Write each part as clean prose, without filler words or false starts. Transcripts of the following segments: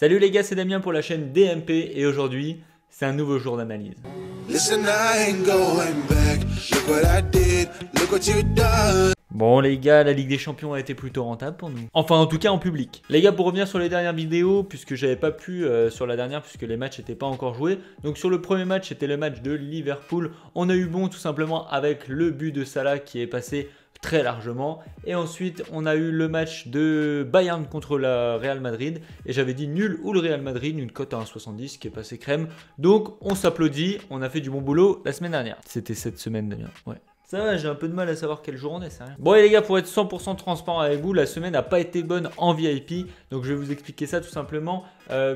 Salut les gars, c'est Damien pour la chaîne DMP et aujourd'hui, c'est un nouveau jour d'analyse. Bon les gars, la Ligue des Champions a été plutôt rentable pour nous. Enfin en tout cas en public. Les gars, pour revenir sur les dernières vidéos, puisque j'avais pas pu sur la dernière, puisque les matchs n'étaient pas encore joués. Donc sur le premier match, c'était le match de Liverpool. On a eu bon tout simplement avec le but de Salah qui est passé très largement. Et ensuite, on a eu le match de Bayern contre la Real Madrid. Et j'avais dit nul ou le Real Madrid, une cote à 1,70 qui est passée crème. Donc on s'applaudit, on a fait du bon boulot la semaine dernière. C'était cette semaine Damien, ouais. Ça va, j'ai un peu de mal à savoir quel jour on est, c'est rien. Bon et les gars, pour être 100% transparent avec vous, la semaine n'a pas été bonne en VIP. Donc je vais vous expliquer ça tout simplement.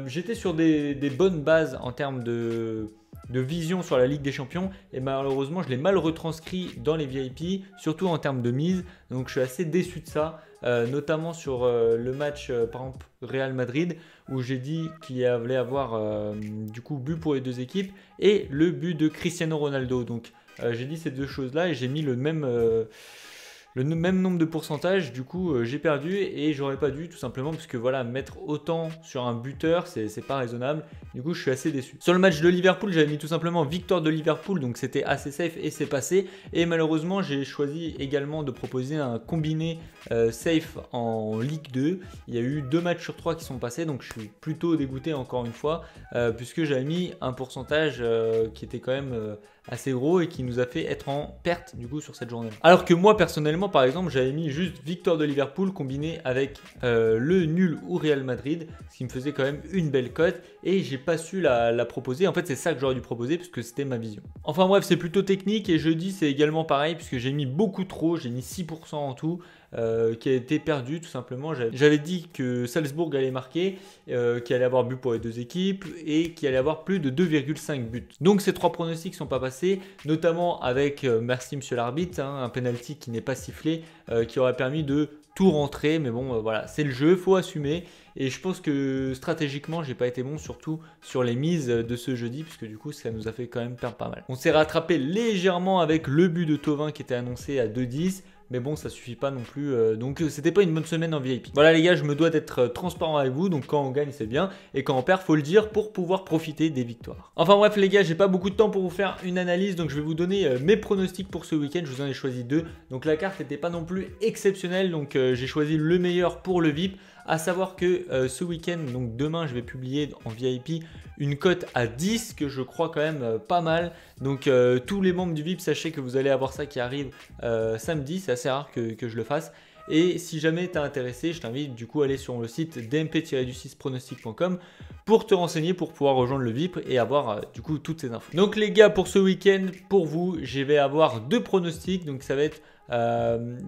J'étais sur des bonnes bases en termes de vision sur la Ligue des Champions. Et malheureusement, je l'ai mal retranscrit dans les VIP, surtout en termes de mise. Donc je suis assez déçu de ça. Notamment sur le match, par exemple, Real Madrid, où j'ai dit qu'il allait avoir du coup but pour les deux équipes et le but de Cristiano Ronaldo. Donc j'ai dit ces deux choses-là et j'ai mis le même nombre de pourcentages. Du coup, j'ai perdu et j'aurais pas dû tout simplement parce que voilà, mettre autant sur un buteur, c'est pas raisonnable. Du coup, je suis assez déçu. Sur le match de Liverpool, j'avais mis tout simplement victoire de Liverpool, donc c'était assez safe et c'est passé. Et malheureusement, j'ai choisi également de proposer un combiné safe en Ligue 2. Il y a eu 2 matchs sur 3 qui sont passés, donc je suis plutôt dégoûté encore une fois, puisque j'avais mis un pourcentage qui était quand même assez gros et qui nous a fait être en perte du coup sur cette journée. Alors que moi personnellement, par exemple, j'avais mis juste victoire de Liverpool combiné avec le nul ou Real Madrid, ce qui me faisait quand même une belle cote et j'ai pas su la proposer. En fait, c'est ça que j'aurais dû proposer puisque c'était ma vision. Enfin bref, c'est plutôt technique et jeudi c'est également pareil puisque j'ai mis beaucoup trop, j'ai mis 6% en tout. Qui a été perdu tout simplement. J'avais dit que Salzbourg allait marquer, qu'il allait avoir but pour les deux équipes et qu'il allait avoir plus de 2,5 buts. Donc ces 3 pronostics ne sont pas passés, notamment avec, merci monsieur l'arbitre, hein, un penalty qui n'est pas sifflé, qui aurait permis de tout rentrer. Mais bon, voilà, c'est le jeu, faut assumer. Et je pense que stratégiquement, j'ai pas été bon, surtout sur les mises de ce jeudi, puisque du coup, ça nous a fait quand même perdre pas mal. On s'est rattrapé légèrement avec le but de Thauvin qui était annoncé à 2,10. Mais bon, ça suffit pas non plus. Donc, c'était pas une bonne semaine en VIP. Voilà, les gars, je me dois d'être transparent avec vous. Donc, quand on gagne, c'est bien. Et quand on perd, faut le dire pour pouvoir profiter des victoires. Enfin, bref, les gars, j'ai pas beaucoup de temps pour vous faire une analyse. Donc, je vais vous donner mes pronostics pour ce week-end. Je vous en ai choisi 2. Donc, la carte n'était pas non plus exceptionnelle. Donc, j'ai choisi le meilleur pour le VIP. À savoir que ce week-end, donc demain, je vais publier en VIP une cote à 10 que je crois quand même pas mal. Donc tous les membres du VIP, sachez que vous allez avoir ça qui arrive samedi. C'est assez rare que je le fasse. Et si jamais tu es intéressé, je t'invite du coup à aller sur le site dmp-du6pronostic.com pour te renseigner, pour pouvoir rejoindre le VIP et avoir du coup toutes ces infos. Donc les gars, pour ce week-end, pour vous, je vais avoir 2 pronostics. Donc ça va être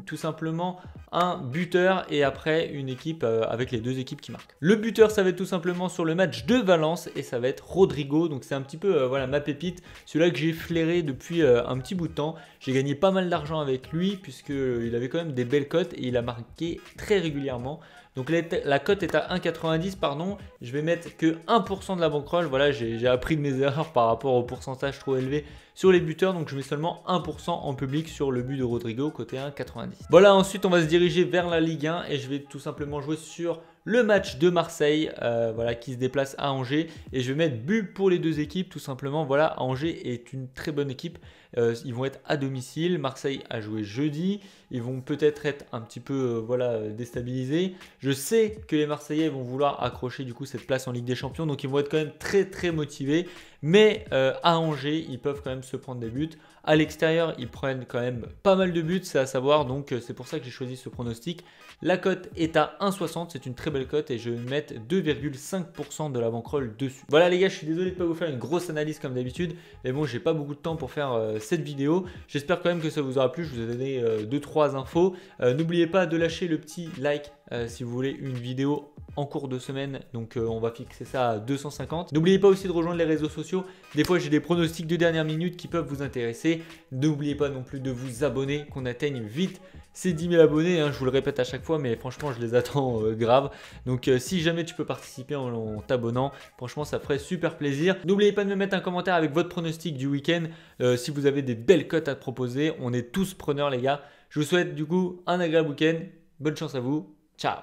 tout simplement un buteur et après une équipe avec les 2 équipes qui marquent. Le buteur, ça va être tout simplement sur le match de Valence et ça va être Rodrigo. Donc c'est un petit peu voilà ma pépite, celui-là que j'ai flairé depuis un petit bout de temps. J'ai gagné pas mal d'argent avec lui puisque il avait quand même des belles cotes et il a marqué très régulièrement. Donc la cote est à 1,90 pardon. Je vais mettre que 1% de la bankroll. Voilà, j'ai appris de mes erreurs par rapport au pourcentage trop élevé sur les buteurs. Donc je mets seulement 1% en public sur le but de Rodrigo côté 1,90. Voilà, ensuite on va se diriger vers la Ligue 1 et je vais tout simplement jouer sur le match de Marseille voilà, qui se déplace à Angers et je vais mettre but pour les 2 équipes tout simplement. Voilà, Angers est une très bonne équipe. Ils vont être à domicile. Marseille a joué jeudi. Ils vont peut-être être un petit peu voilà, déstabilisés. Je sais que les Marseillais vont vouloir accrocher du coup cette place en Ligue des Champions. Donc ils vont être quand même très très motivés. Mais à Angers, ils peuvent quand même se prendre des buts. À l'extérieur, ils prennent quand même pas mal de buts, c'est à savoir. Donc c'est pour ça que j'ai choisi ce pronostic. La cote est à 1,60, c'est une très belle cote et je vais mettre 2,5% de la bankroll dessus. Voilà les gars, je suis désolé de ne pas vous faire une grosse analyse comme d'habitude. Mais bon, j'ai pas beaucoup de temps pour faire cette vidéo. J'espère quand même que ça vous aura plu. Je vous ai donné 2-3 infos. N'oubliez pas de lâcher le petit like si vous voulez une vidéo en cours de semaine. Donc on va fixer ça à 250. N'oubliez pas aussi de rejoindre les réseaux sociaux. Des fois j'ai des pronostics de dernière minute qui peuvent vous intéresser. N'oubliez pas non plus de vous abonner, qu'on atteigne vite ces 10 000 abonnés. Hein, je vous le répète à chaque fois, mais franchement je les attends grave. Donc si jamais tu peux participer en t'abonnant, franchement ça ferait super plaisir. N'oubliez pas de me mettre un commentaire avec votre pronostic du week-end. Si vous avez des belles cotes à te proposer, on est tous preneurs les gars. Je vous souhaite du coup un agréable week-end. Bonne chance à vous. Ciao.